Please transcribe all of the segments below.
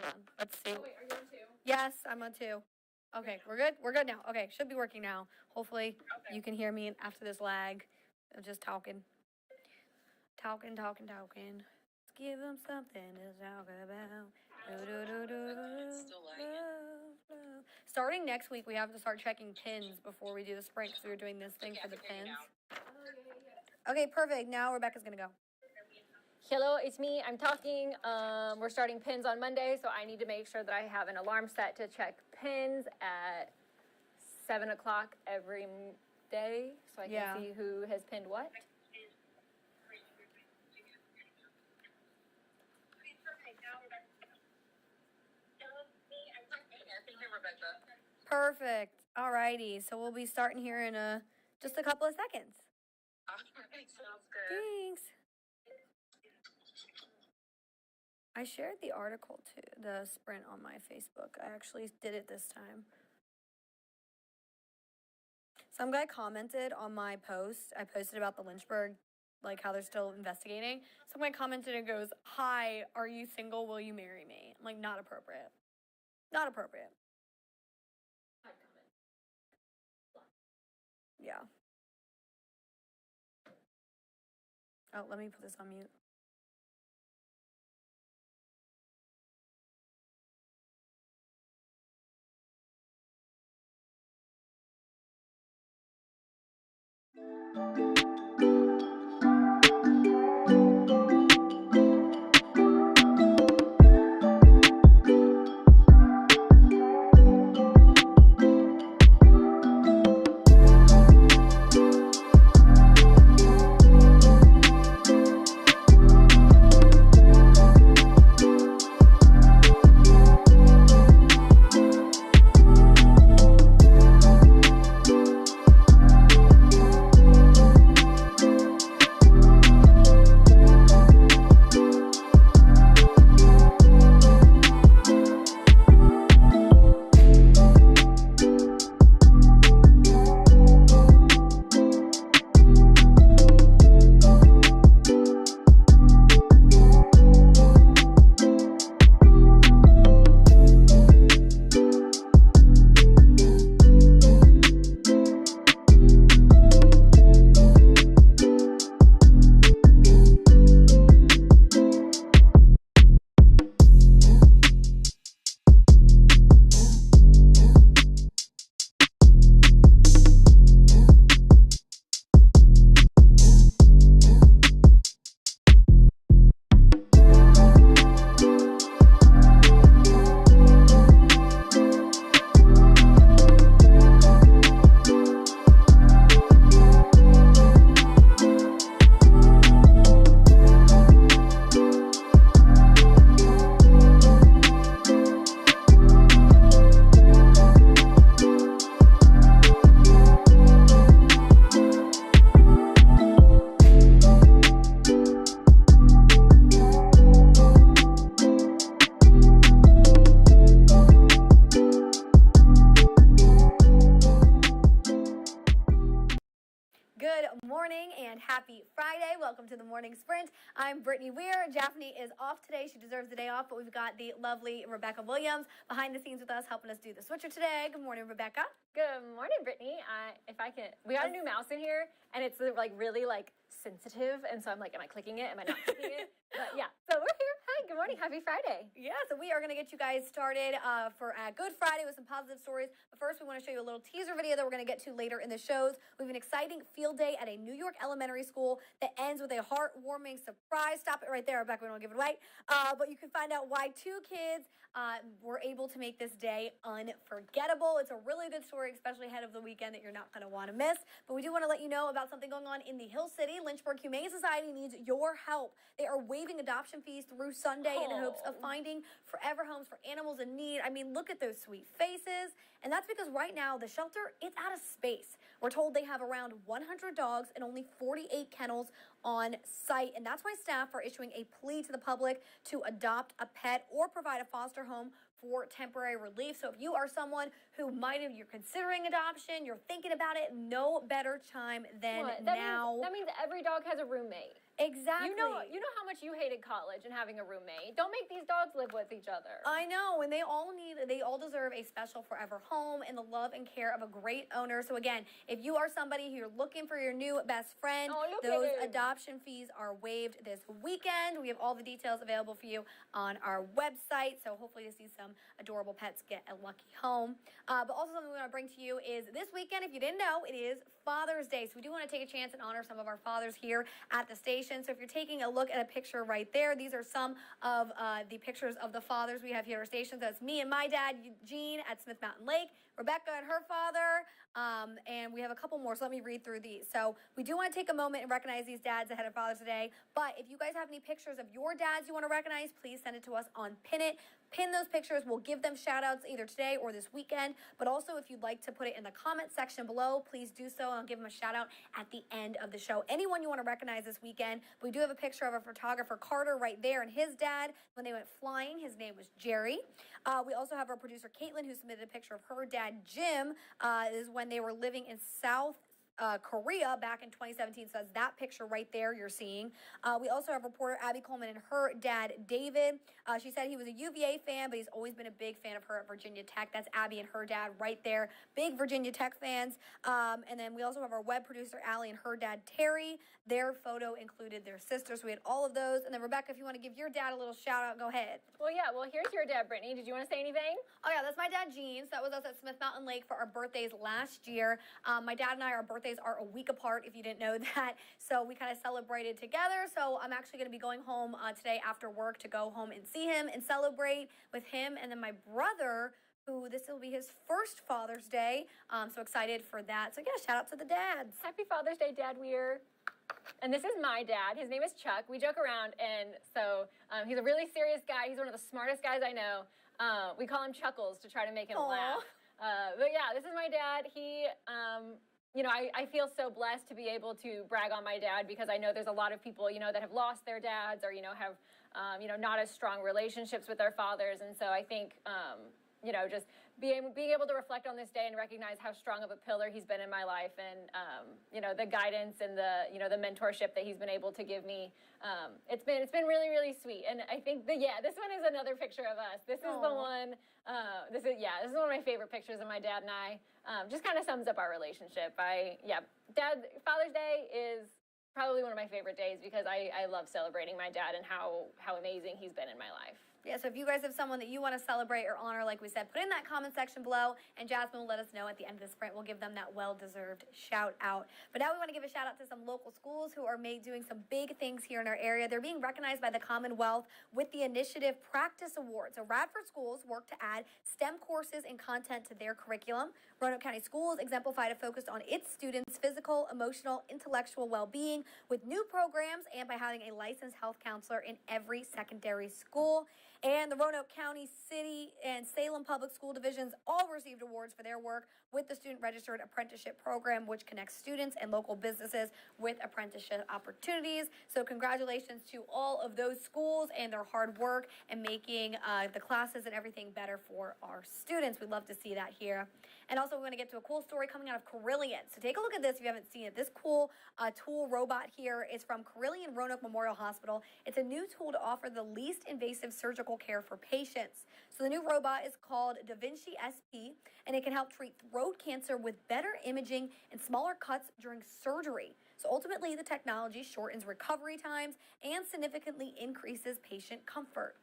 on. Let's see. Oh, wait, are you on 2? Yes, I'm on 2. Okay, we're good? We're good now. Okay, should be working now. Hopefully you can hear me after this lag of just talking. Talking. Let's give them something to talk about. Starting next week, we have to start checking pins before we do the sprint because we were doing this thing for the pins. Okay, perfect. Now Rebecca's going to go. Hello, it's me. I'm talking. We're starting pins on Monday, so I need to make sure that I have an alarm set to check pins at 7 o'clock every day so I can see who has pinned what. Perfect. Alrighty, so we'll be starting here in just a couple of seconds. Alright, sounds good. Thanks. I shared the article too, the sprint on my Facebook. I actually did it this time. Some guy commented on my post. I posted about the Lynchburg, like how they're still investigating. Some guy commented and goes, "Hi, are you single? Will you marry me?" I'm like, not appropriate. Not appropriate. Yeah. Oh, let me put this on mute. Happy Friday. Welcome to the Morning Sprint. I'm Brittany Weir. Japhanie is off today. She deserves the day off, but we've got the lovely Rebecca Williams behind the scenes with us, helping us do the switcher today. Good morning, Rebecca. Good morning, Brittany. We got a new mouse in here, and it's like really like sensitive, and so I'm like, am I clicking it? Am I not clicking it? But yeah, so we're here. Hi, good morning. Happy Friday. Yeah, so we are going to get you guys started for Good Friday with some positive stories. But first, we want to show you a little teaser video that we're going to get to later in the shows. We have an exciting field day at a New York elementary school that ends with a heartwarming surprise. Stop it right there, Rebecca. We don't give it away. But you can find out why two kids were able to make this day unforgettable. It's a really good story, especially ahead of the weekend that you're not going to want to miss. But we do want to let you know about something going on in the Hill City. Lynchburg Humane Society needs your help. They are waiving adoption fees through Sunday in hopes of finding forever homes for animals in need. I mean, look at those sweet faces. And that's because right now the shelter, it's out of space. We're told they have around 100 dogs and only 48 kennels on site. And that's why staff are issuing a plea to the public to adopt a pet or provide a foster home for temporary relief. So if you are someone who you're considering adoption, you're thinking about it, no better time than now. That means every dog has a roommate. Exactly. You know how much you hated college and having a roommate. Don't make these dogs live with each other. I know, and they all deserve a special forever home and the love and care of a great owner. So again, if you are somebody who you're looking for your new best friend, Oh, look at those him. adoption fees are waived this weekend. We have all the details available for you on our website. So hopefully to see some adorable pets get a lucky home. But also something we want to bring to you is this weekend, if you didn't know, it is Father's Day. So we do want to take a chance and honor some of our fathers here at the station. So if you're taking a look at a picture right there, these are some of the pictures of the fathers we have here at our station. So that's me and my dad, Eugene, at Smith Mountain Lake, Rebecca and her father, and we have a couple more, so let me read through these. So we do want to take a moment and recognize these dads ahead of Father's Day, but if you guys have any pictures of your dads you want to recognize, please send it to us on Pin It. Pin those pictures. We'll give them shout outs either today or this weekend, but also if you'd like to put it in the comment section below, please do so, and I'll give them a shout out at the end of the show. Anyone you want to recognize this weekend, we do have a picture of a photographer, Carter, right there, and his dad, when they went flying, his name was Jerry. We also have our producer, Caitlin, who submitted a picture of her dad, Jim. This is when they were living in South Korea back in 2017. So that's that picture right there you're seeing. We also have reporter Abby Coleman and her dad, David. She said he was a UVA fan, but he's always been a big fan of her at Virginia Tech. That's Abby and her dad right there. Big Virginia Tech fans. And then we also have our web producer, Allie, and her dad, Terry. Their photo included their sisters. We had all of those. And then, Rebecca, if you want to give your dad a little shout out, go ahead. Well, yeah. Well, here's your dad, Brittany. Did you want to say anything? Oh, yeah, that's my dad, Gene. So that was us at Smith Mountain Lake for our birthdays last year. My dad and I, our birthdays are a week apart, if you didn't know that. So we kind of celebrated together. So I'm actually going to be going home today after work to go home and see him and celebrate with him. And then my brother, who this will be his first Father's Day. So excited for that. So yeah, shout out to the dads. Happy Father's Day, Dad Weir. And this is my dad. His name is Chuck. We joke around, and so he's a really serious guy. He's one of the smartest guys I know. We call him Chuckles to try to make him laugh. But yeah, this is my dad. He, you know, I feel so blessed to be able to brag on my dad because I know there's a lot of people, you know, that have lost their dads or, you know, have, you know, not as strong relationships with their fathers. And so I think, you know, just being able to reflect on this day and recognize how strong of a pillar he's been in my life and, you know, the guidance and the, you know, the mentorship that he's been able to give me. It's been really, really sweet. And I think this one is another picture of us. This is the one, this is one of my favorite pictures of my dad and I. Just kind of sums up our relationship. Father's Day is probably one of my favorite days because I love celebrating my dad and how amazing he's been in my life. Yeah, so if you guys have someone that you want to celebrate or honor, like we said, put in that comment section below, and Jasmine will let us know at the end of the sprint. We'll give them that well-deserved shout-out. But now we want to give a shout-out to some local schools who are doing some big things here in our area. They're being recognized by the Commonwealth with the Initiative Practice Award. So Radford schools work to add STEM courses and content to their curriculum. Roanoke County Schools exemplified a focus on its students' physical, emotional, intellectual well-being with new programs and by having a licensed health counselor in every secondary school. And the Roanoke County, City, and Salem Public School Divisions all received awards for their work with the Student Registered Apprenticeship Program, which connects students and local businesses with apprenticeship opportunities. So congratulations to all of those schools and their hard work and making the classes and everything better for our students. We'd love to see that here. And also, we're going to get to a cool story coming out of Carilion. So take a look at this if you haven't seen it. This cool tool robot here is from Carilion Roanoke Memorial Hospital. It's a new tool to offer the least invasive surgical care for patients. So the new robot is called Da Vinci SP, and it can help treat throat cancer with better imaging and smaller cuts during surgery. So ultimately, the technology shortens recovery times and significantly increases patient comfort.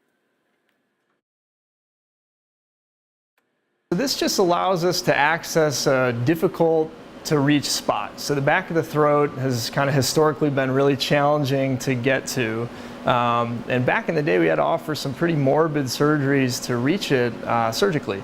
This just allows us to access a difficult to reach spot. So the back of the throat has kind of historically been really challenging to get to. And back in the day, we had to offer some pretty morbid surgeries to reach it surgically.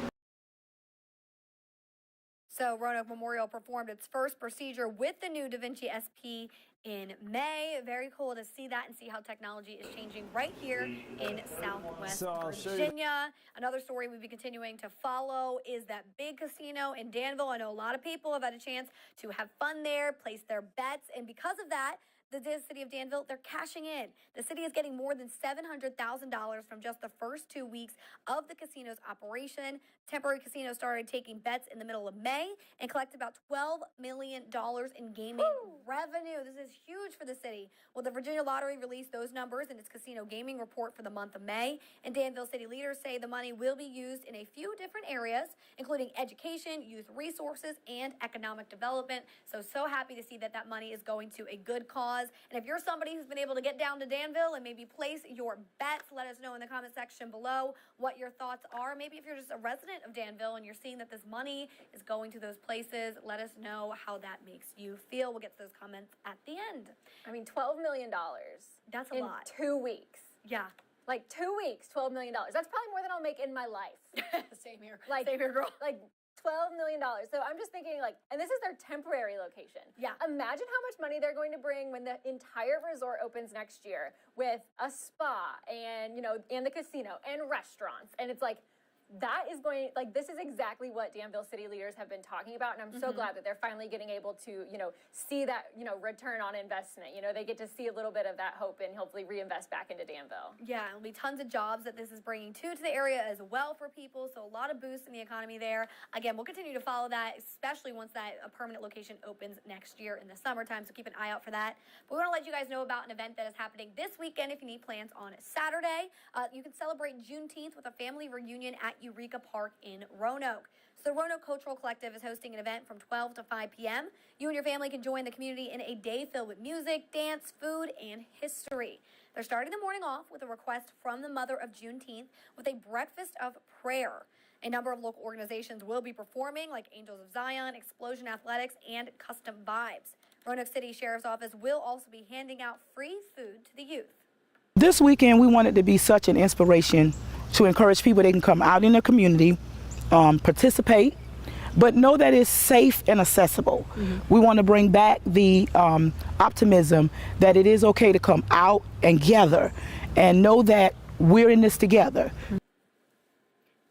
So Roanoke Memorial performed its first procedure with the new Da Vinci SP in May. Very cool to see that and see how technology is changing right here in Southwest Virginia. Another story we'll be continuing to follow is that big casino in Danville. I know a lot of people have had a chance to have fun there, place their bets, and because of that, the city of Danville, they're cashing in. The city is getting more than $700,000 from just the first 2 weeks of the casino's operation. Temporary Casino started taking bets in the middle of May and collected about $12 million in gaming revenue. This is huge for the city. Well, the Virginia Lottery released those numbers in its casino gaming report for the month of May, and Danville city leaders say the money will be used in a few different areas, including education, youth resources, and economic development. So happy to see that that money is going to a good cause. And if you're somebody who's been able to get down to Danville and maybe place your bets, let us know in the comment section below what your thoughts are. Maybe if you're just a resident of Danville and you're seeing that this money is going to those places, let us know how that makes you feel. We'll get to those comments at the end. I mean, $12 million. That's a lot. 2 weeks. Yeah. Like 2 weeks, $12 million. That's probably more than I'll make in my life. Same here. Like, Same here, girl. Like $12 million. So I'm just thinking, like, and this is their temporary location. Yeah. Imagine how much money they're going to bring when the entire resort opens next year with a spa and, you know, and the casino and restaurants. And it's like, that is going, like, this is exactly what Danville city leaders have been talking about. And I'm so glad that they're finally getting able to, you know, see that, you know, return on investment. You know, they get to see a little bit of that hope and hopefully reinvest back into Danville. Yeah, it'll be tons of jobs that this is bringing to the area as well for people. So a lot of boost in the economy there. Again, we'll continue to follow that, especially once that a permanent location opens next year in the summertime. So keep an eye out for that. But we want to let you guys know about an event that is happening this weekend. If you need plans on Saturday, you can celebrate Juneteenth with a family reunion at Eureka Park in Roanoke. So the Roanoke Cultural Collective is hosting an event from 12 to 5 p.m. You and your family can join the community in a day filled with music, dance, food, and history. They're starting the morning off with a request from the mother of Juneteenth with a breakfast of prayer. A number of local organizations will be performing, like Angels of Zion, Explosion Athletics, and Custom Vibes. Roanoke City Sheriff's Office will also be handing out free food to the youth. This weekend, we wanted to be such an inspiration to encourage people they can come out in the community, participate, but know that it's safe and accessible. We want to bring back the optimism that it is okay to come out and gather and know that we're in this together.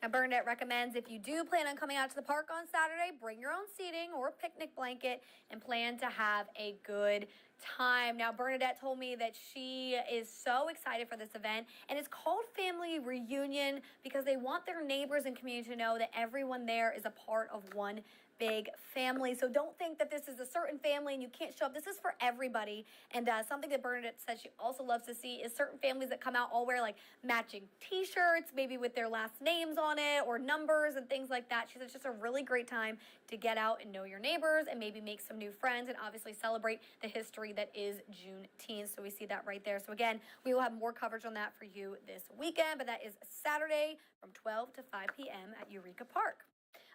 Now, Bernadette recommends if you do plan on coming out to the park on Saturday, bring your own seating or a picnic blanket and plan to have a good time. Now, Bernadette told me that she is so excited for this event, and it's called Family Reunion because they want their neighbors and community to know that everyone there is a part of one big family. So don't think that this is a certain family and you can't show up. This is for everybody. And something that Bernadette said she also loves to see is certain families that come out all wear like matching t-shirts, maybe with their last names on it or numbers and things like that. She said it's just a really great time to get out and know your neighbors and maybe make some new friends and obviously celebrate the history that is Juneteenth. So we see that right there. So again, we will have more coverage on that for you this weekend, but that is Saturday from 12 to 5 p.m. at Eureka Park.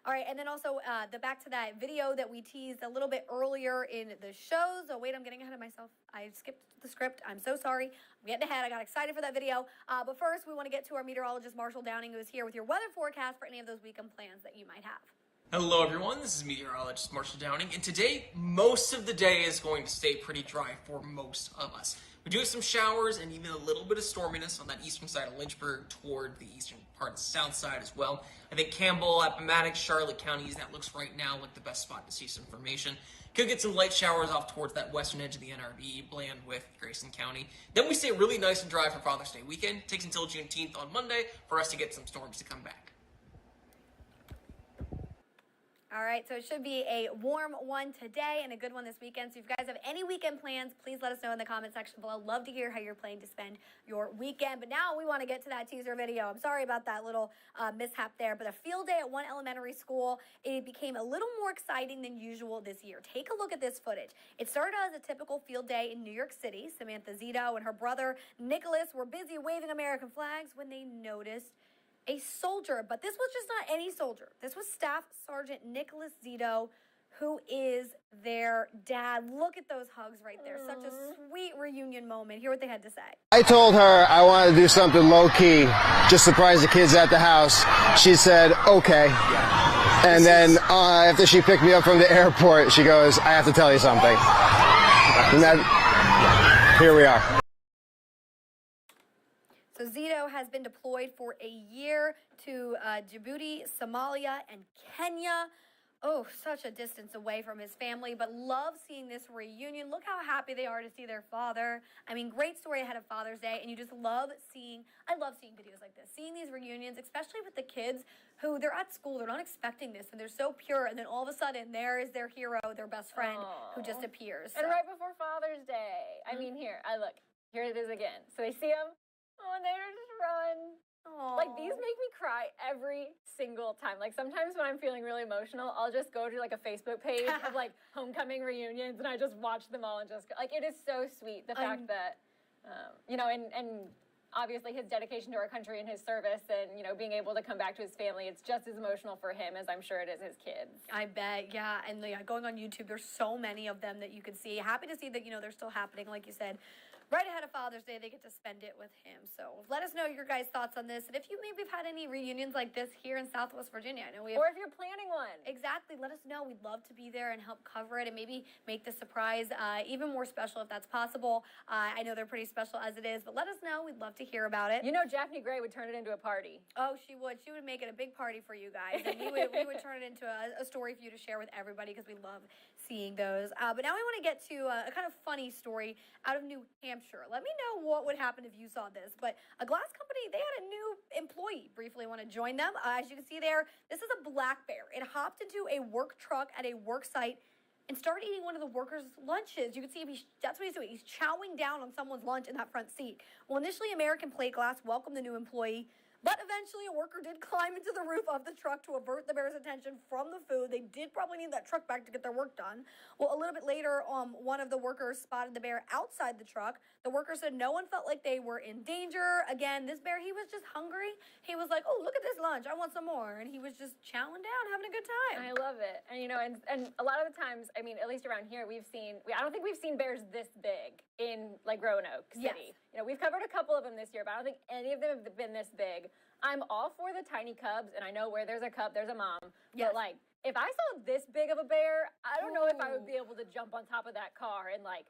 All right, and then also back to that video that we teased a little bit earlier in the shows. Oh, wait, I'm getting ahead of myself. I skipped the script. I'm so sorry. I'm getting ahead. I got excited for that video. But first, we want to get to our meteorologist, Marshall Downing, who is here with your weather forecast for any of those weekend plans that you might have. Hello everyone, this is meteorologist Marshall Downing, and today most of the day is going to stay pretty dry for most of us. We do have some showers and even a little bit of storminess on that eastern side of Lynchburg toward the eastern part of the south side as well. I think Campbell, Appomattox, Charlotte counties, that looks right now like the best spot to see some formation. Could get some light showers off towards that western edge of the NRB, Bland with Grayson County. Then we stay really nice and dry for Father's Day weekend. It takes until Juneteenth on Monday for us to get some storms to come back. All right, so it should be a warm one today and a good one this weekend. So if you guys have any weekend plans, please let us know in the comment section below. Love to hear how you're planning to spend your weekend. But now we want to get to that teaser video. I'm sorry about that little mishap there, but a field day at one elementary school, it became a little more exciting than usual this year. Take a look at this footage. It started out as a typical field day in New York City. Samantha Zito and her brother Nicholas were busy waving American flags when they noticed a soldier, but this was just not any soldier. This was Staff Sergeant Nicholas Zito, who is their dad. Look at those hugs right there. Such a sweet reunion moment. Hear what they had to say. I told her I wanted to do something low-key, just surprise the kids at the house. She said, okay. And then after she picked me up from the airport, she goes, I have to tell you something. And that, here we are. So Zito has been deployed for a year to Djibouti, Somalia, and Kenya. Oh, such a distance away from his family, but love seeing this reunion. Look how happy they are to see their father. I mean, great story ahead of Father's Day, and you just love seeing, I love seeing videos like this, seeing these reunions, especially with the kids who they're at school, they're not expecting this, and they're so pure, and then all of a sudden, there is their hero, their best friend, who just appears. And right before Father's Day. I mean, here it is again. So they see him, and they just run. Like, these make me cry every single time. Like, sometimes when I'm feeling really emotional, I'll just go to, like, a Facebook page of, like, homecoming reunions, and I just watch them all and just, like, it is so sweet, the fact that, you know, and obviously his dedication to our country and his service and, you know, being able to come back to his family, it's just as emotional for him as I'm sure it is his kids. I bet, yeah. And going on YouTube, there's so many of them that you can see. Happy to see that, you know, they're still happening, like you said. Right ahead of Father's Day, they get to spend it with him. So let us know your guys' thoughts on this. And if you maybe have had any reunions like this here in Southwest Virginia. I know we have, or if you're planning one. Exactly. Let us know. We'd love to be there and help cover it and maybe make the surprise even more special if that's possible. I know they're pretty special as it is, but let us know. We'd love to hear about it. You know, Japhanie Gray would turn it into a party. Oh, she would. She would make it a big party for you guys. And we would turn it into a story for you to share with everybody because we love seeing those. But now we want to get to a kind of funny story out of New Hampshire. Let me know what would happen if you saw this. But a glass company, they had a new employee briefly want to join them. As you can see there, this is a black bear. It hopped into a work truck at a work site and started eating one of the workers' lunches. You can see that's what he's doing. He's chowing down on someone's lunch in that front seat. Well, initially, American Plate Glass welcomed the new employee, but eventually a worker did climb into the roof of the truck to avert the bear's attention from the food. They did probably need that truck back to get their work done. Well, a little bit later, one of the workers spotted the bear outside the truck. The worker said no one felt like they were in danger. Again, this bear, he was just hungry. He was like, oh, look at this lunch. I want some more. And he was just chowing down, having a good time. I love it. And, you know, and a lot of the times, I mean, at least around here, I don't think we've seen bears this big in, like, Roanoke City. Yes. You know, we've covered a couple of them this year, but I don't think any of them have been this big. I'm all for the tiny cubs, and I know where there's a cub, there's a mom. Yes. But, like, if I saw this big of a bear, I don't know if I would be able to jump on top of that car and, like,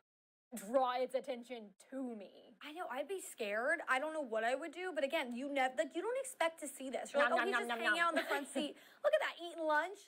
draw its attention to me. I know, I'd be scared. I don't know what I would do, but again, you don't expect to see this. You're like, he's just hanging out in the front seat. Look at that, eating lunch.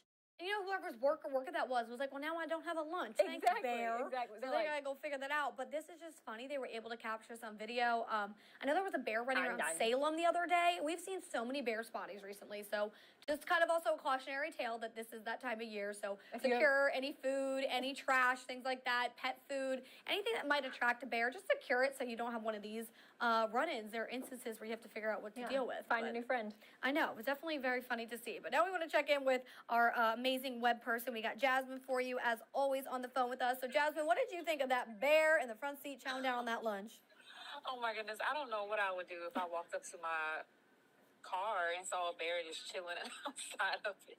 And you know, whoever's worker that was like, well, now I don't have a lunch. Thanks, bear. Exactly. So they gotta go figure that out. But this is just funny. They were able to capture some video. I know there was a bear running around Salem the other day. We've seen so many bear spotties recently. So just kind of also a cautionary tale that this is that time of year. So secure any food, any trash, things like that, pet food, anything that might attract a bear, just secure it so you don't have one of these run-ins or instances where you have to figure out what to deal with. Find a new friend. I know. It was definitely very funny to see. But now we want to check in with our amazing web person. We got Jasmine for you, as always, on the phone with us. So, Jasmine, what did you think of that bear in the front seat chowing down on that lunch? Oh my goodness, I don't know what I would do if I walked up to my car and saw a bear just chilling outside of it.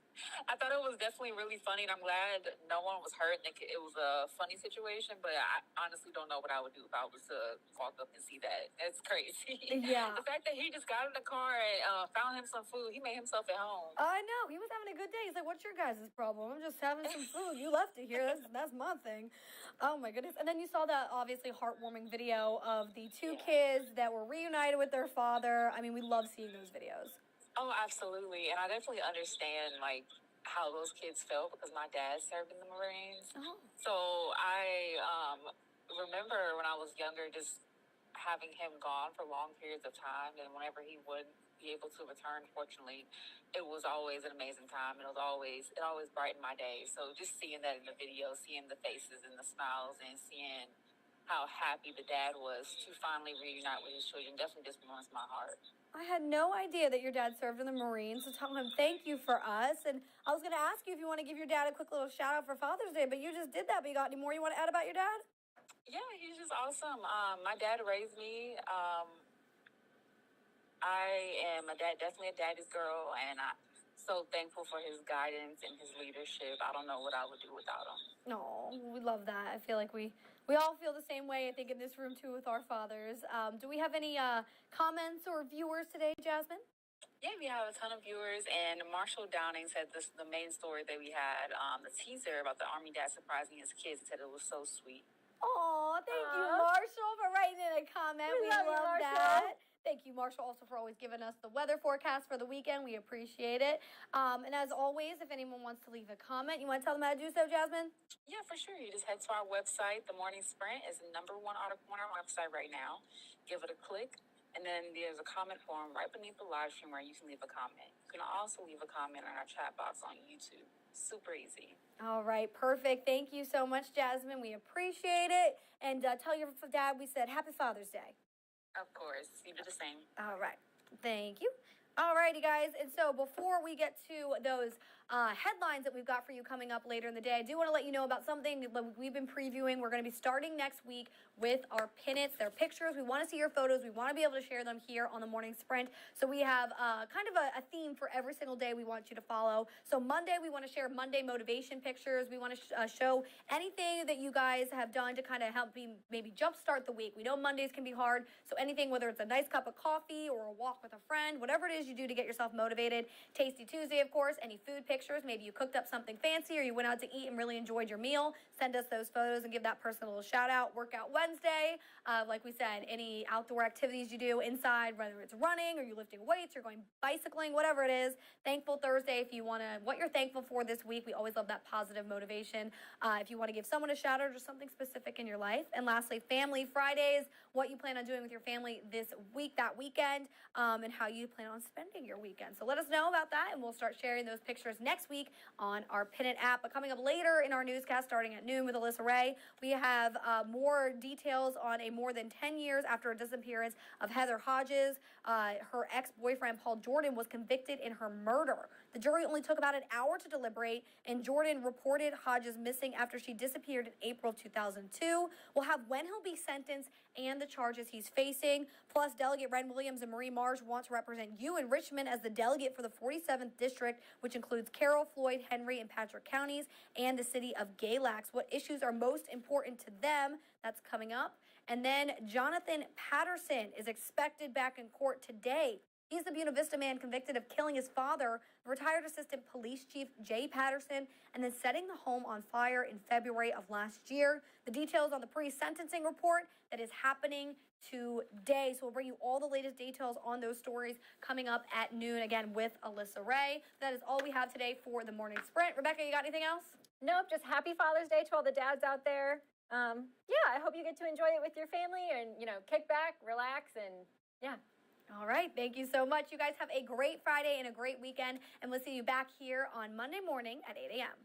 I thought it was definitely really funny, and I'm glad no one was hurt. It was a funny situation, but I honestly don't know what I would do if I was to walk up and see that. It's crazy. Yeah. The fact that he just got in the car and found him some food, he made himself at home. I know. He was having a good day. He's like, what's your guys' problem? I'm just having some food. You left it here. That's my thing. Oh, my goodness. And then you saw that obviously heartwarming video of the two kids that were reunited with their father. I mean, we love seeing those videos. Oh, absolutely. And I definitely understand, like, how those kids felt because my dad served in the Marines. Oh. So I remember when I was younger just having him gone for long periods of time, and whenever he would be able to return, fortunately, it was always an amazing time. It always brightened my day. So just seeing that in the video, seeing the faces and the smiles, and seeing how happy the dad was to finally reunite with his children definitely just warms my heart. I had no idea that your dad served in the Marines, so tell him thank you for us. And I was going to ask you if you want to give your dad a quick little shout out for Father's Day, but you just did that. But you got any more you want to add about your dad? Yeah, he's just awesome. My dad raised me. I am definitely a daddy's girl, and I'm so thankful for his guidance and his leadership. I don't know what I would do without him. No, we love that. I feel like we all feel the same way, I think, in this room, too, with our fathers. Do we have any comments or viewers today, Jasmine? Yeah, we have a ton of viewers, and Marshall Downing said the main story that we had, the teaser about the Army dad surprising his kids, he said it was so sweet. Oh, thank you, Marshall, for writing in a comment. We love you, that. Thank you, Marshall, also for always giving us the weather forecast for the weekend. We appreciate it. And as always, if anyone wants to leave a comment, you want to tell them how to do so, Jasmine? Yeah, for sure. You just head to our website. The Morning Sprint is the #1 article on our website right now. Give it a click. And then there's a comment form right beneath the live stream where you can leave a comment. You can also leave a comment on our chat box on YouTube. Super easy. All right, perfect. Thank you so much, Jasmine. We appreciate it. And tell your dad we said Happy Father's Day. Of course. You do the same. All right. Thank you. All righty, guys. And so before we get to those headlines that we've got for you coming up later in the day, I do want to let you know about something that we've been previewing. We're going to be starting next week with our Pin-Its, their pictures. We want to see your photos. We want to be able to share them here on the Morning Sprint. So we have kind of a theme for every single day we want you to follow. So Monday, we want to share Monday motivation pictures. We want to show anything that you guys have done to kind of help maybe jumpstart the week. We know Mondays can be hard. So anything, whether it's a nice cup of coffee or a walk with a friend, whatever it is you do to get yourself motivated. Tasty Tuesday, of course, any food pictures. Maybe you cooked up something fancy or you went out to eat and really enjoyed your meal. Send us those photos and give that person a little shout out. Workout Wednesday, like we said, any outdoor activities you do inside, whether it's running or you're lifting weights or going bicycling, whatever it is. Thankful Thursday, if you want to, what you're thankful for this week. We always love that positive motivation. If you want to give someone a shout out or something specific in your life. And lastly, Family Fridays, what you plan on doing with your family this week, that weekend, and how you plan on spending your weekend. So let us know about that, and we'll start sharing those pictures next week on our Pin-It app. But coming up later in our newscast, starting at noon with Alyssa Ray, we have more details on a more than 10 years after a disappearance of Heather Hodges. Her ex-boyfriend, Paul Jordan, was convicted in her murder. The jury only took about an hour to deliberate, and Jordan reported Hodges missing after she disappeared in April 2002. We'll have when he'll be sentenced and the charges he's facing. Plus, Delegate Ren Williams and Marie Marsh want to represent you in Richmond as the delegate for the 47th District, which includes Carroll, Floyd, Henry, and Patrick counties, and the city of Galax. What issues are most important to them? That's coming up. And then Jonathan Patterson is expected back in court today. He's the Buena Vista man convicted of killing his father, retired Assistant Police Chief Jay Patterson, and then setting the home on fire in February of last year. The details on the pre-sentencing report that is happening today. So we'll bring you all the latest details on those stories coming up at noon, again, with Alyssa Ray. That is all we have today for the Morning Sprint. Rebecca, you got anything else? Nope, just happy Father's Day to all the dads out there. Yeah, I hope you get to enjoy it with your family and, kick back, relax, and yeah. All right. Thank you so much. You guys have a great Friday and a great weekend, and we'll see you back here on Monday morning at 8 a.m.